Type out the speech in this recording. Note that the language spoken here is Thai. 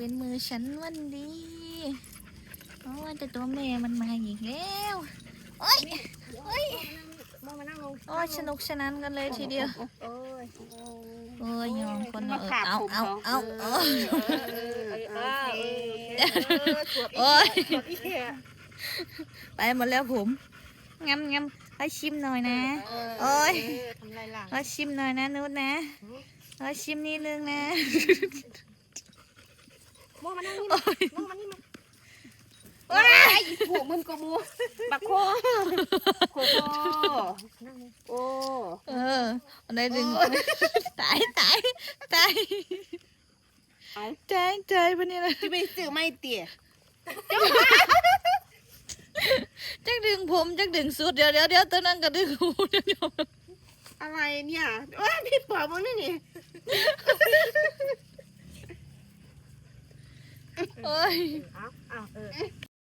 เป็นมือฉันวันดีโอ้ยแต่ตัวแม่มันมาอีกแล้วโอ้ยโอ้ย มานั่งลง โอ้ยสนุกสนานกันเลยทีเดียว โอ้ย โอ้ยยอมคน มา เออ ขาบ เอา ผม เอา ของ เอาเอา โอ้ย ไปหมดแล้วผมงำงำให้ชิมหน่อยนะโอ้ย ทำไรล่ะ ให้ชิมหน่อยนะนุชนะให้ชิมนิดนึงนะ โมมานั่งนี่มาโมมานี่มา ว้า ไอ้ผูกมึงกมูบักโคโคโอ้ เอออันไหนดึงตายตายตายตายตายปะเนี่ยนะ ที่ไปซื้อไม่เตี๋ย จักดึงผมจักดึงสุดเดี๋ยวตัวนั้นก็ดึงหูเดี๋ยว อะไรเนี่ยว้าพี่ปอบมึงนี่นี่ โอ้ย อ้าว